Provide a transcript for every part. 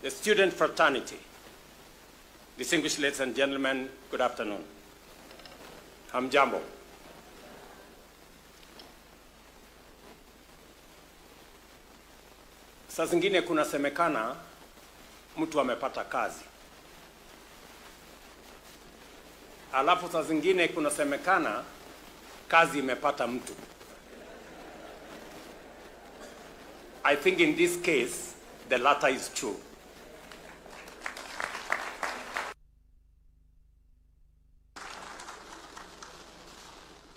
the student fraternity, distinguished ladies and gentlemen, good afternoon. Hamjambo. Saa zingine kunasemekana mtu amepata kazi. Alafu saa zingine kunasemekana kazi imepata mtu. I think in this case, the latter is true.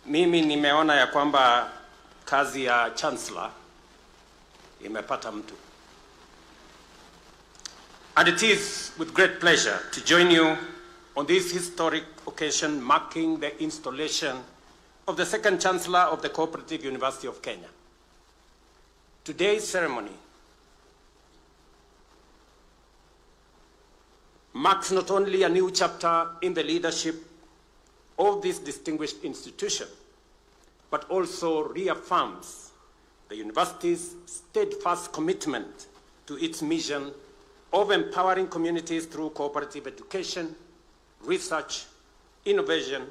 Mimi nimeona ya kwamba kazi ya chancellor imepata mtu. And it is with great pleasure to join you on this historic occasion marking the installation of the second Chancellor of the Co-Operative University of Kenya. Today's ceremony marks not only a new chapter in the leadership of this distinguished institution, but also reaffirms the university's steadfast commitment to its mission of empowering communities through cooperative education, research, innovation,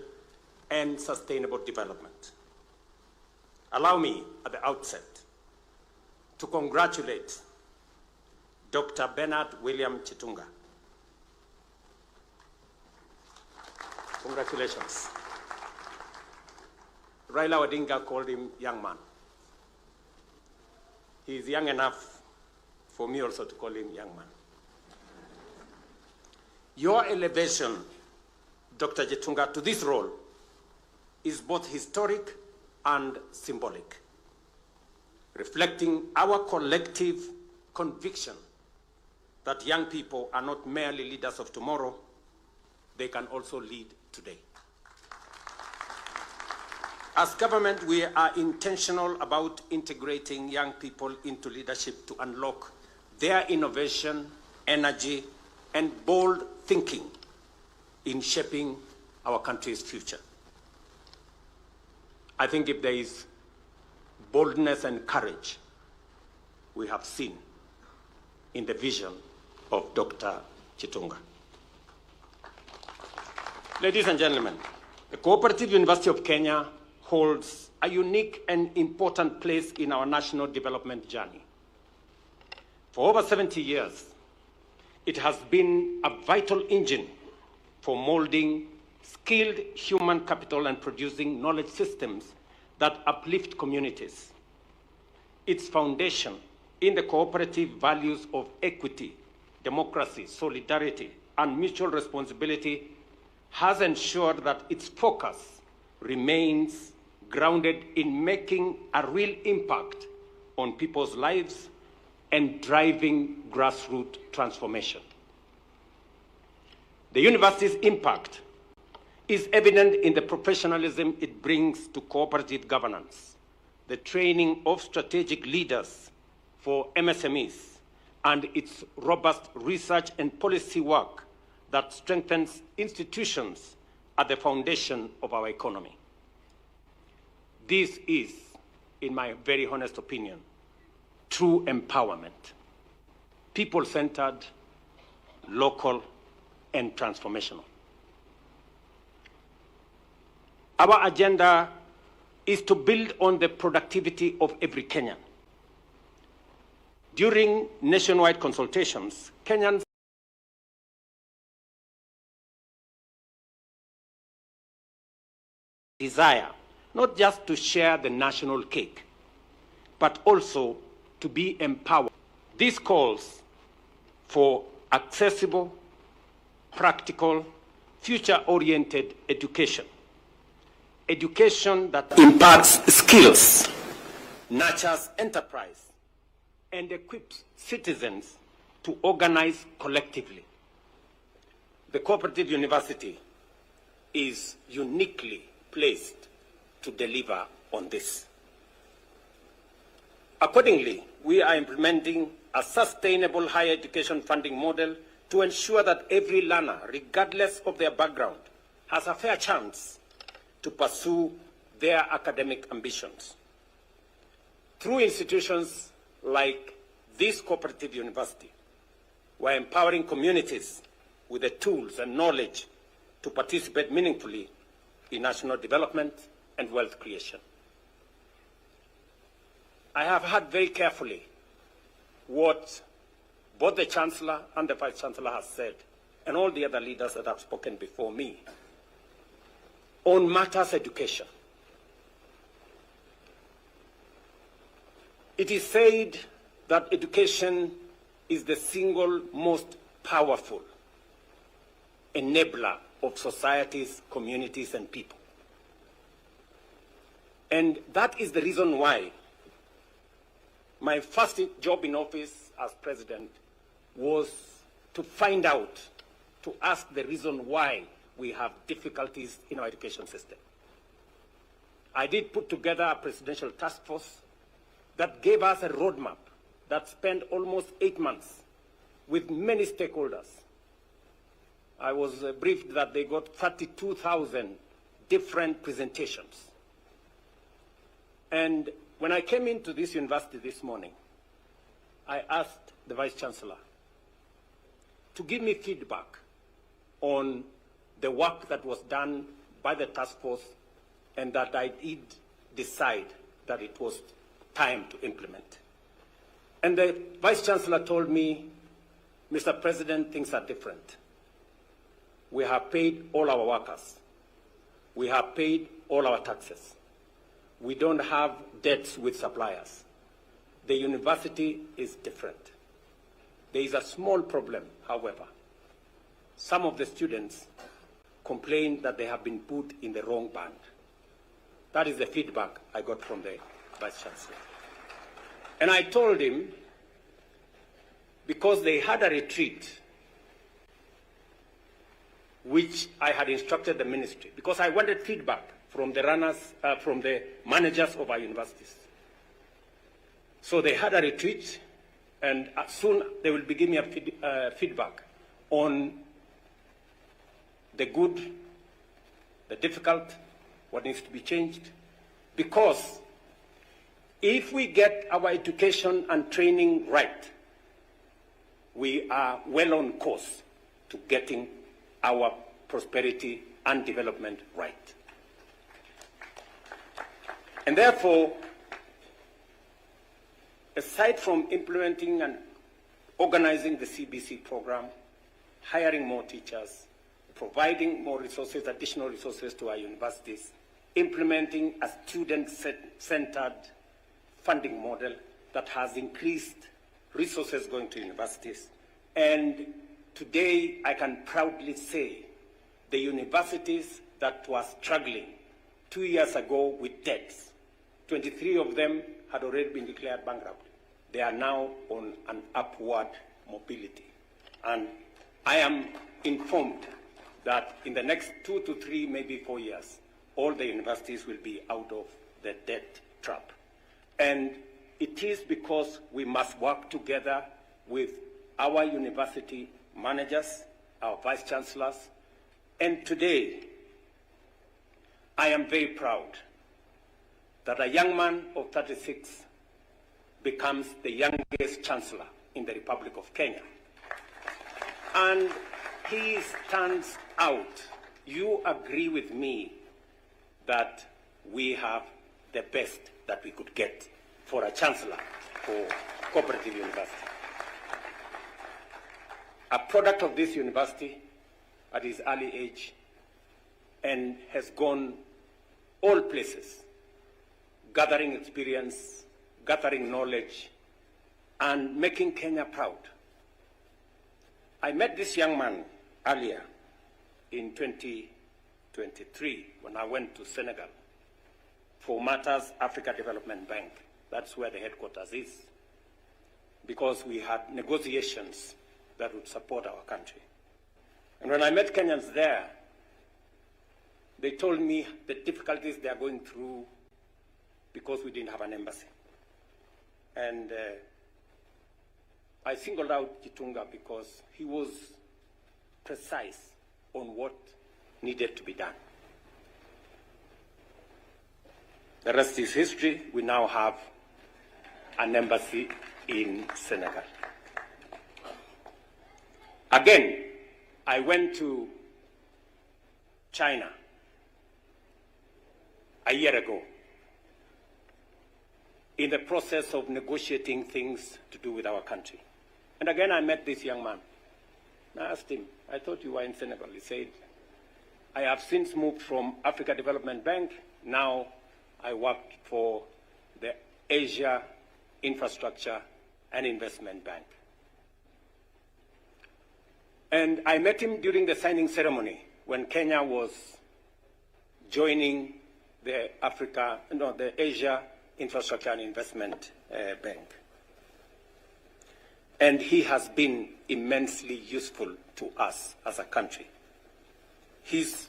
and sustainable development. Allow me at the outset to congratulate Dr. Bernard William Chitunga. Congratulations. Raila Odinga called him young man. He is young enough for me also to call him young man. Your elevation, Dr. Chitunga, to this role is both historic and symbolic, reflecting our collective conviction that young people are not merely leaders of tomorrow, they can also lead today. As government, we are intentional about integrating young people into leadership to unlock their innovation, energy, and bold thinking in shaping our country's future. I think if there is boldness and courage, we have seen in the vision of Dr. Chitunga. Ladies and gentlemen, the Cooperative University of Kenya holds a unique and important place in our national development journey. For over 70 years, it has been a vital engine for molding skilled human capital and producing knowledge systems that uplift communities. Its foundation in the cooperative values of equity, democracy, solidarity, and mutual responsibility has ensured that its focus remains grounded in making a real impact on people's lives and driving grassroots transformation. The university's impact is evident in the professionalism it brings to cooperative governance, the training of strategic leaders for MSMEs, and its robust research and policy work that strengthens institutions at the foundation of our economy. This is, in my very honest opinion, true empowerment, people-centered, local, and transformational. Our agenda is to build on the productivity of every Kenyan. During nationwide consultations, Kenyans desire not just to share the national cake, but also to be empowered. This calls for accessible, practical, future-oriented education. Education that imparts skills, nurtures enterprise, and equips citizens to organize collectively. The Cooperative University is uniquely placed to deliver on this. Accordingly, we are implementing a sustainable higher education funding model to ensure that every learner, regardless of their background, has a fair chance to pursue their academic ambitions. Through institutions like this cooperative university, We're empowering communities with the tools and knowledge to participate meaningfully in national development and wealth creation. I have heard very carefully what both the Chancellor and the Vice-Chancellor has said, and all the other leaders that have spoken before me, on matters education. It is said that education is the single most powerful enabler of societies, communities, and people. And that is the reason why my first job in office as president was to find out, to ask the reason why we have difficulties in our education system. I did put together a presidential task force that gave us a roadmap that spent almost 8 months with many stakeholders. I was briefed that they got 32,000 different presentations. And when I came into this university this morning, I asked the Vice-Chancellor to give me feedback on the work that was done by the task force, and that I did decide that it was time to implement. And the Vice-Chancellor told me, Mr. President, things are different. We have paid all our workers. We have paid all our taxes. We don't have debts with suppliers. The university is different. There is a small problem, however. Some of the students complain that they have been put in the wrong band. That is the feedback I got from the Vice-Chancellor. And I told him, because they had a retreat, which I had instructed the ministry, because I wanted feedback from the runners, from the managers of our universities. So they had a retreat, and soon they will be giving me a feedback on the good, the difficult, what needs to be changed. Because if we get our education and training right, we are well on course to getting our prosperity and development right. And therefore, aside from implementing and organizing the CBC program, hiring more teachers, providing more resources, additional resources to our universities, implementing a student-centered funding model that has increased resources going to universities. And today, I can proudly say the universities that were struggling 2 years ago with debts, 23 of them had already been declared bankrupt. They are now on an upward mobility. And I am informed that in the next 2 to 3, maybe 4 years, all the universities will be out of the debt trap. And it is because we must work together with our university managers, our vice-chancellors. And today, I am very proud that a young man of 36 becomes the youngest chancellor in the Republic of Kenya. And he stands out. You agree with me that we have the best that we could get for a chancellor for Cooperative University. A product of this university at his early age, and has gone all places, gathering experience, gathering knowledge, and making Kenya proud. I met this young man earlier in 2023 when I went to Senegal for Matters Africa Development Bank. That's where the headquarters is, because we had negotiations that would support our country. And when I met Kenyans there, they told me the difficulties they are going through because we didn't have an embassy. And I singled out Gitunga because he was precise on what needed to be done. The rest is history. We now have an embassy in Senegal. Again, I went to China a year ago in the process of negotiating things to do with our country. And again, I met this young man. I asked him, I thought you were in Senegal. He said, I have since moved from Africa Development Bank. Now I work for the Asia Infrastructure and Investment Bank. And I met him during the signing ceremony when Kenya was joining the Asia Infrastructure and Investment Bank. And he has been immensely useful to us as a country. He's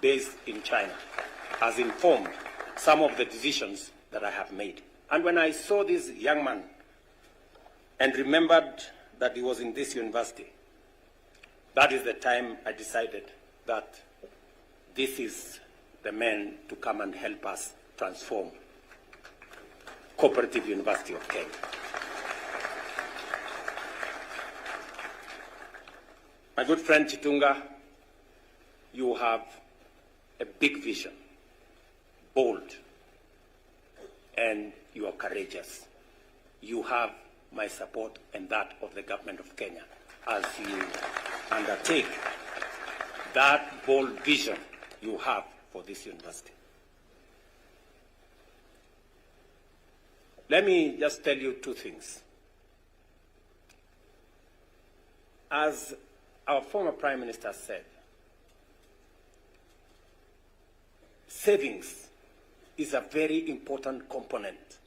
based in China, has informed some of the decisions that I have made. And when I saw this young man and remembered that he was in this university, that is the time I decided that this is the man to come and help us transform Co-Operative University of Kenya. My good friend Chitunga, you have a big vision, bold, and you are courageous. You have my support and that of the government of Kenya as you undertake that bold vision you have for this university. Let me just tell you two things. As our former Prime Minister said, savings is a very important component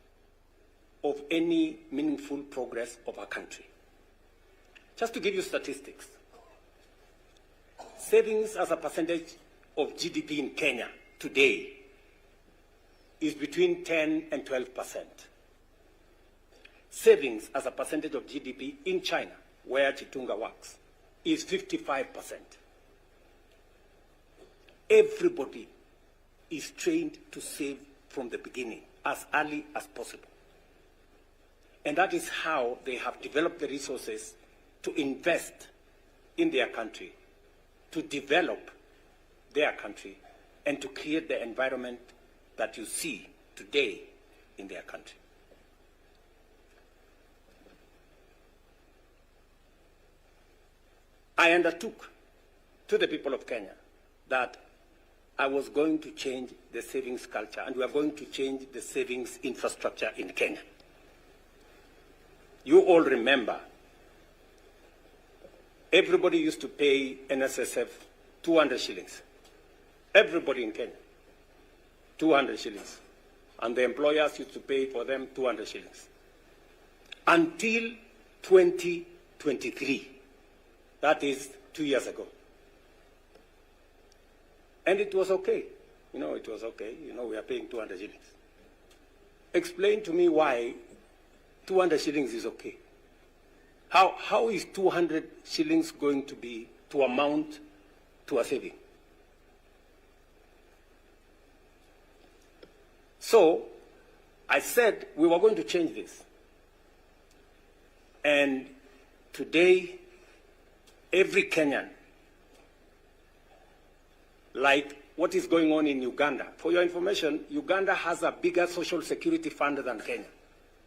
of any meaningful progress of our country. Just to give you statistics, savings as a percentage of GDP in Kenya today is between 10 and 12%. Savings as a percentage of GDP in China, where Chitunga works, is 55%. Everybody is trained to save from the beginning, as early as possible. And that is how they have developed the resources to invest in their country, to develop their country, and to create the environment that you see today in their country. I undertook to the people of Kenya that I was going to change the savings culture, and we are going to change the savings infrastructure in Kenya. You all remember, everybody used to pay NSSF 200 shillings. Everybody in Kenya, 200 shillings. And the employers used to pay for them 200 shillings. Until 2023. That is 2 years ago. And it was okay. It was okay. We are paying 200 shillings. Explain to me why 200 shillings is okay. How is 200 shillings going to amount to a saving? So I said we were going to change this. And today, every Kenyan, like what is going on in Uganda. For your information, Uganda has a bigger social security fund than Kenya,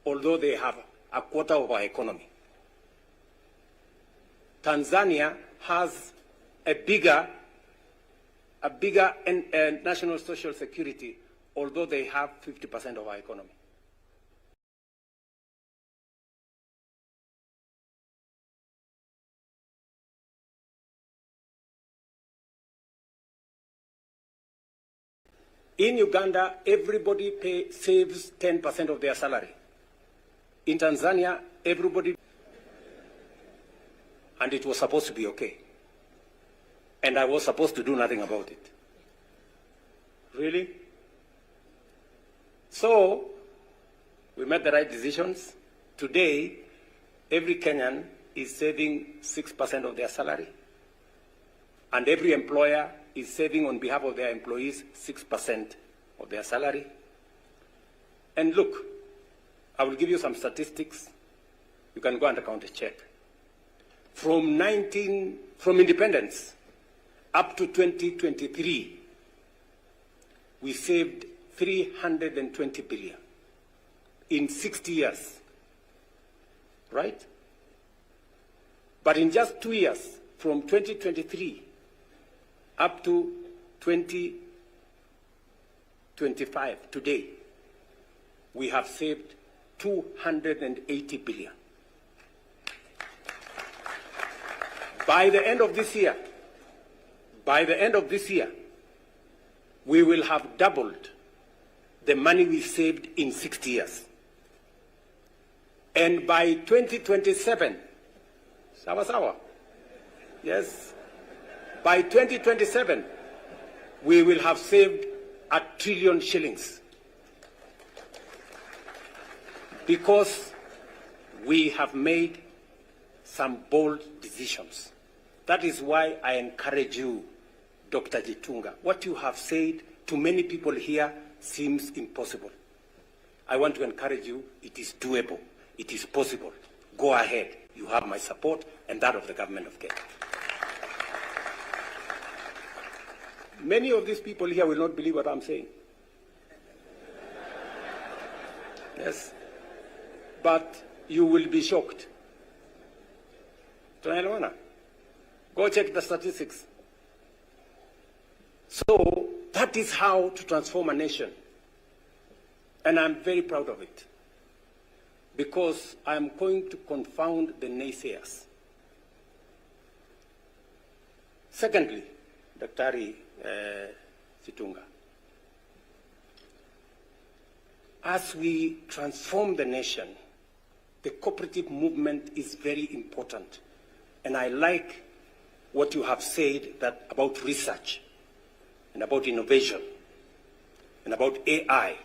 although they have a quarter of our economy. Tanzania has a bigger national social security, although they have 50% of our economy. In Uganda, everybody saves 10% of their salary. In Tanzania, everybody, and it was supposed to be okay. And I was supposed to do nothing about it. Really? So, we made the right decisions. Today, every Kenyan is saving 6% of their salary. And every employer is saving on behalf of their employees 6% of their salary. And look, I will give you some statistics. You can go and account a check. from independence up to 2023, we saved 320 billion in 60 years, right? But in just 2 years, from 2023 up to 2025, today, we have saved 280 billion. By the end of this year, we will have doubled the money we saved in 60 years. And by 2027, yes, by 2027, we will have saved 1 trillion shillings. Because we have made some bold decisions. That is why I encourage you, Dr. Gitunga. What you have said to many people here seems impossible. I want to encourage you, it is doable, it is possible. Go ahead. You have my support and that of the government of Kenya. Many of these people here will not believe what I'm saying. Yes. But you will be shocked. Go check the statistics. So that is how to transform a nation. And I'm very proud of it. Because I'm going to confound the naysayers. Secondly, Dr. Gitunga, as we transform the nation, the cooperative movement is very important. And I like what you have said about research and about innovation and about AI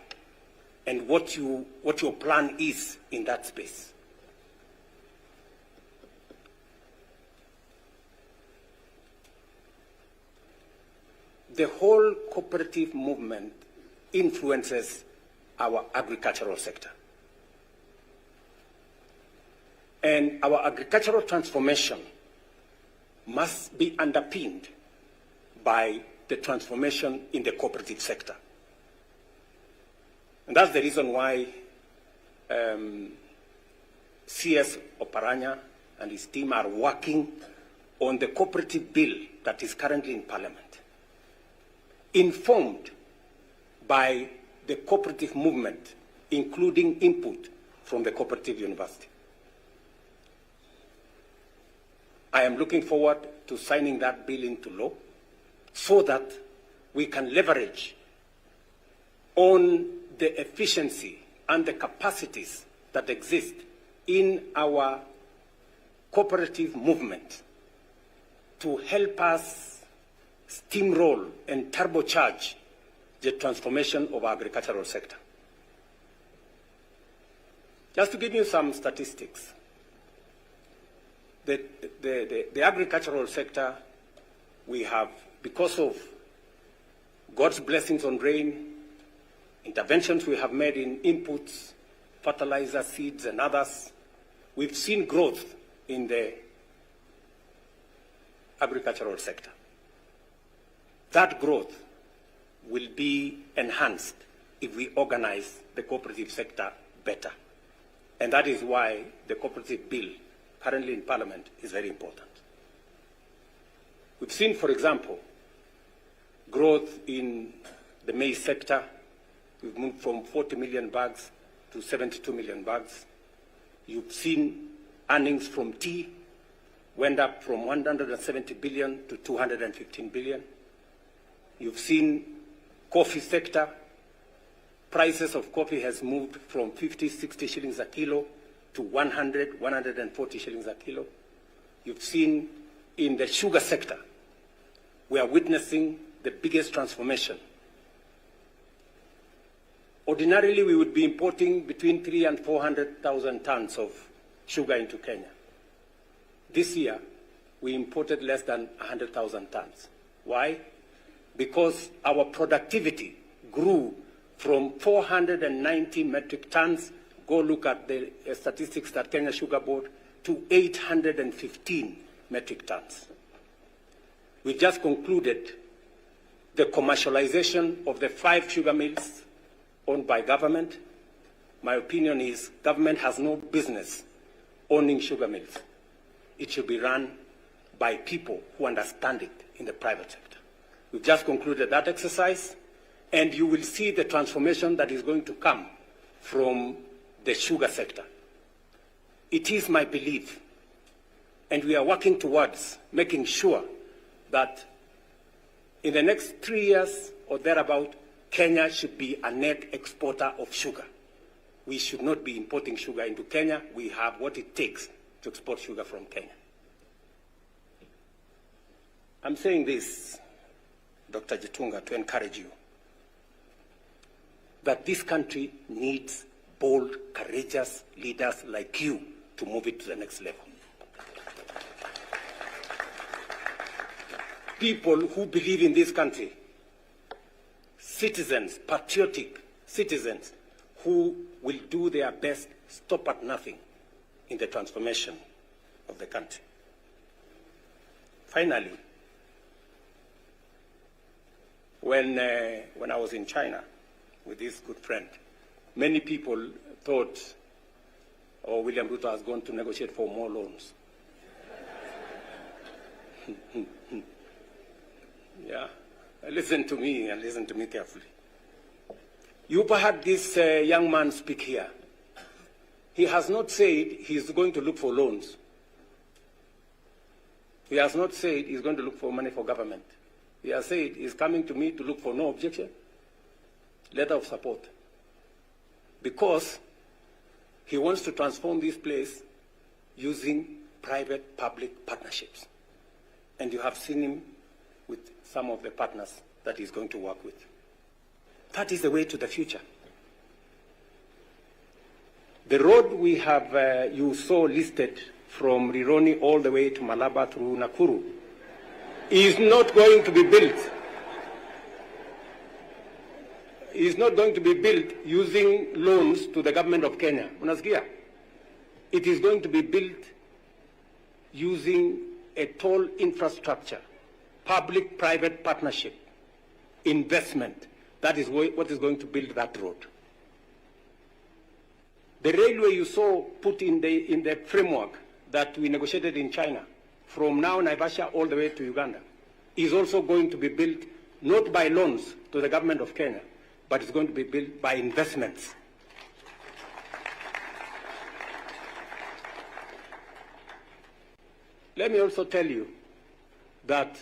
and what your plan is in that space. The whole cooperative movement influences our agricultural sector. And our agricultural transformation must be underpinned by the transformation in the cooperative sector. And that's the reason why CS Oparanya and his team are working on the cooperative bill that is currently in Parliament, informed by the cooperative movement, including input from the Cooperative University. I am looking forward to signing that bill into law so that we can leverage on the efficiency and the capacities that exist in our cooperative movement to help us steamroll and turbocharge the transformation of our agricultural sector. Just to give you some statistics, the agricultural sector, we have, because of God's blessings on rain, interventions we have made in inputs, fertilizer, seeds, and others, we've seen growth in the agricultural sector. That growth will be enhanced if we organize the cooperative sector better. And that is why the cooperative bill currently in Parliament is very important. We've seen, for example, growth in the maize sector. We've moved from 40 million bags to 72 million bags. You've seen earnings from tea went up from 170 billion to 215 billion. You've seen coffee sector. Prices of coffee has moved from 50, 60 shillings a kilo to 100, 140 shillings a kilo. You've seen in the sugar sector, we are witnessing the biggest transformation. Ordinarily, we would be importing between 300,000 and 400,000 tons of sugar into Kenya. This year, we imported less than 100,000 tons. Why? Because our productivity grew from 490 metric tons, go look at the statistics that Kenya Sugar Board, to 815 metric tons. We just concluded the commercialization of the 5 sugar mills owned by government. My opinion is government has no business owning sugar mills. It should be run by people who understand it in the private sector. We've just concluded that exercise, and you will see the transformation that is going to come from the sugar sector. It is my belief, and we are working towards making sure that in the next 3 years or thereabout, Kenya should be a net exporter of sugar. We should not be importing sugar into Kenya. We have what it takes to export sugar from Kenya. I'm saying this, Dr. Jitunga, to encourage you that this country needs bold, courageous leaders like you to move it to the next level. People who believe in this country, citizens, patriotic citizens, who will do their best, stop at nothing in the transformation of the country. Finally, when I was in China with this good friend, many people thought, oh, William Ruto has gone to negotiate for more loans. Yeah, listen to me and listen to me carefully. You've heard this young man speak here. He has not said he's going to look for loans. He has not said he's going to look for money for government. He has said he's coming to me to look for no objection, letter of support. Because he wants to transform this place using private-public partnerships. And you have seen him with some of the partners that he's going to work with. That is the way to the future. The road we have, you saw listed from Rironi all the way to Malaba through Nakuru, is not going to be built. Is not going to be built using loans to the government of Kenya. Unasikia? It is going to be built using a toll infrastructure, public-private partnership, investment. That is what is going to build that road. The railway you saw put in the framework that we negotiated in China, from now Naivasha all the way to Uganda, is also going to be built not by loans to the government of Kenya, but it's going to be built by investments. Let me also tell you that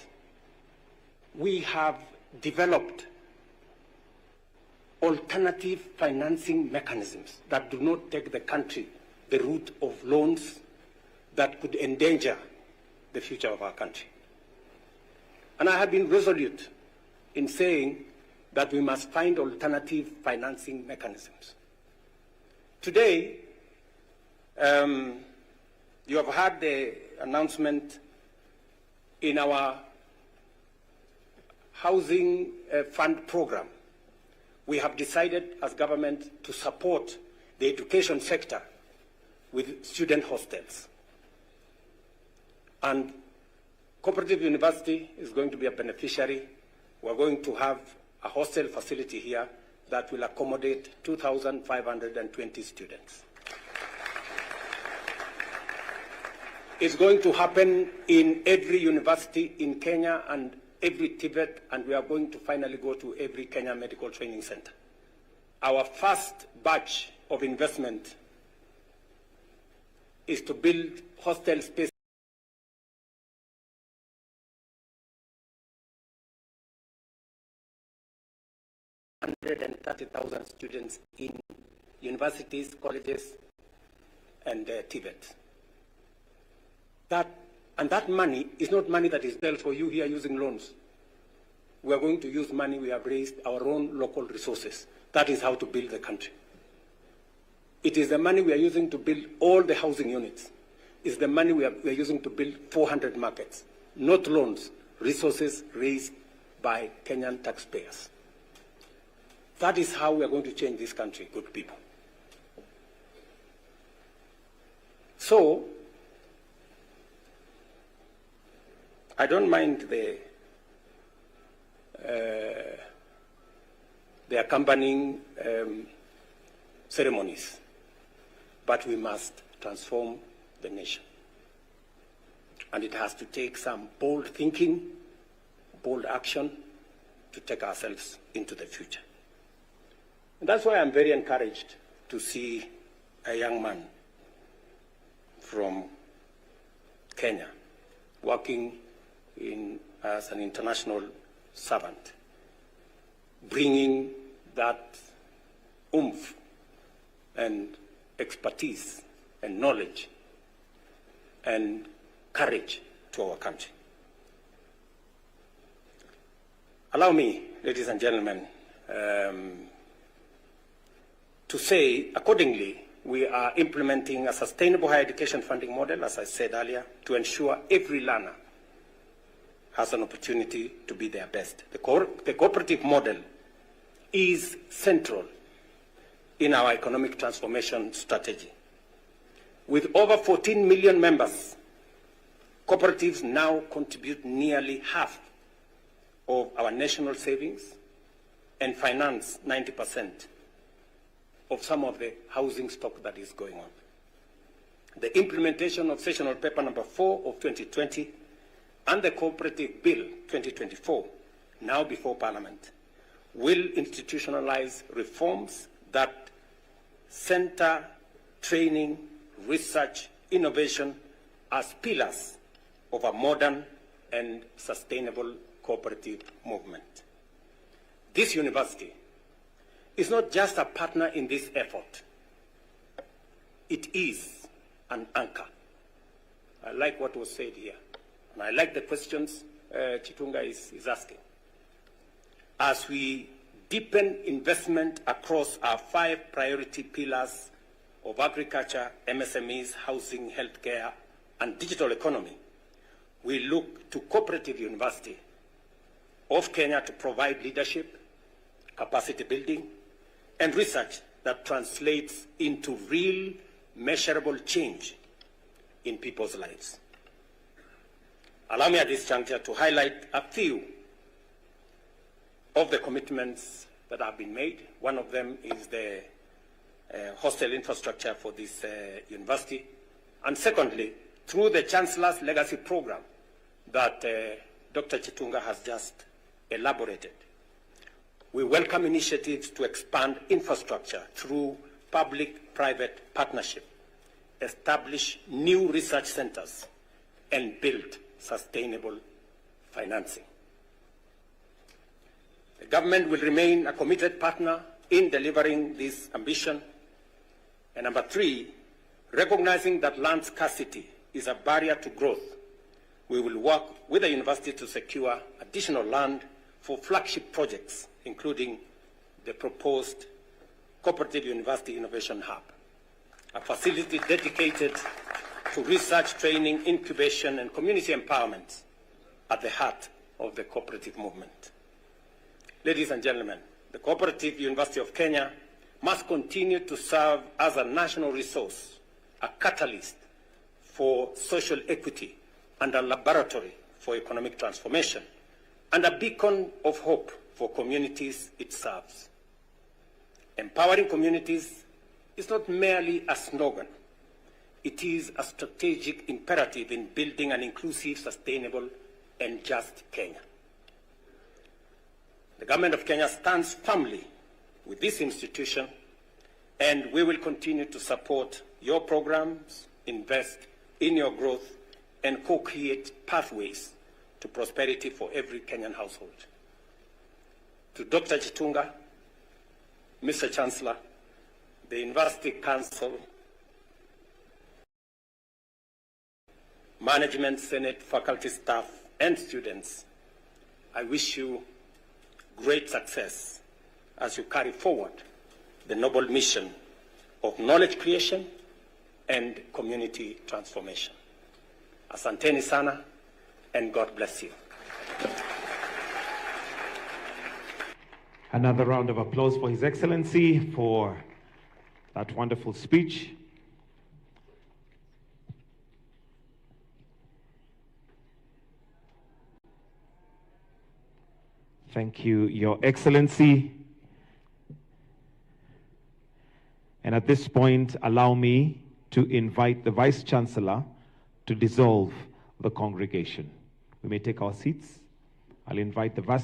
we have developed alternative financing mechanisms that do not take the country the route of loans that could endanger the future of our country. And I have been resolute in saying that we must find alternative financing mechanisms. Today, you have heard the announcement in our housing fund program. We have decided as government to support the education sector with student hostels. And Co-Operative University is going to be a beneficiary. We're going to have a hostel facility here that will accommodate 2,520 students. It's going to happen in every university in Kenya and every Tibet, and we are going to finally go to every Kenya Medical Training Center. Our first batch of investment is to build hostel space 130,000 students in universities, colleges, and Tibet. That money is not money that is there for you here using loans. We are going to use money we have raised, our own local resources. That is how to build the country. It is the money we are using to build all the housing units. It's the money we are using to build 400 markets, not loans, resources raised by Kenyan taxpayers. That is how we are going to change this country, good people. So, I don't mind the accompanying ceremonies, but we must transform the nation. And it has to take some bold thinking, bold action to take ourselves into the future. And that's why I'm very encouraged to see a young man from Kenya working as an international servant, bringing that oomph and expertise and knowledge and courage to our country. Allow me, ladies and gentlemen, to say, accordingly, we are implementing a sustainable higher education funding model, as I said earlier, to ensure every learner has an opportunity to be their best. The cooperative model is central in our economic transformation strategy. With over 14 million members, cooperatives now contribute nearly half of our national savings and finance 90% of some of the housing stock that is going on. The implementation of Sessional Paper number 4 of 2020 and the Cooperative Bill 2024, now before Parliament, will institutionalize reforms that center training, research, innovation as pillars of a modern and sustainable cooperative movement. This university is not just a partner in this effort. It is an anchor. I like what was said here, and I like the questions Chitunga is asking. As we deepen investment across our 5 priority pillars of agriculture, MSMEs, housing, healthcare, and digital economy, we look to Cooperative University of Kenya to provide leadership, capacity building, and research that translates into real, measurable change in people's lives. Allow me at this juncture to highlight a few of the commitments that have been made. One of them is the hostel infrastructure for this university. And secondly, through the Chancellor's Legacy Program that Dr. Chitunga has just elaborated, we welcome initiatives to expand infrastructure through public-private partnership, establish new research centers, and build sustainable financing. The government will remain a committed partner in delivering this ambition. And number 3, recognizing that land scarcity is a barrier to growth, we will work with the university to secure additional land for flagship projects, including the proposed Cooperative University Innovation Hub, a facility dedicated to research, training, incubation, and community empowerment at the heart of the cooperative movement. Ladies and gentlemen, the Cooperative University of Kenya must continue to serve as a national resource, a catalyst for social equity, and a laboratory for economic transformation, and a beacon of hope for communities it serves. Empowering communities is not merely a slogan. It is a strategic imperative in building an inclusive, sustainable, and just Kenya. The government of Kenya stands firmly with this institution, and we will continue to support your programs, invest in your growth, and co-create pathways to prosperity for every Kenyan household. To Dr. Chitunga, Mr. Chancellor, the University Council, Management, Senate, faculty, staff, and students, I wish you great success as you carry forward the noble mission of knowledge creation and community transformation. Asanteni sana, and God bless you. Another round of applause for His Excellency for that wonderful speech. Thank you, Your Excellency. And at this point, allow me to invite the Vice-Chancellor to dissolve the congregation. We may take our seats. I'll invite the Vice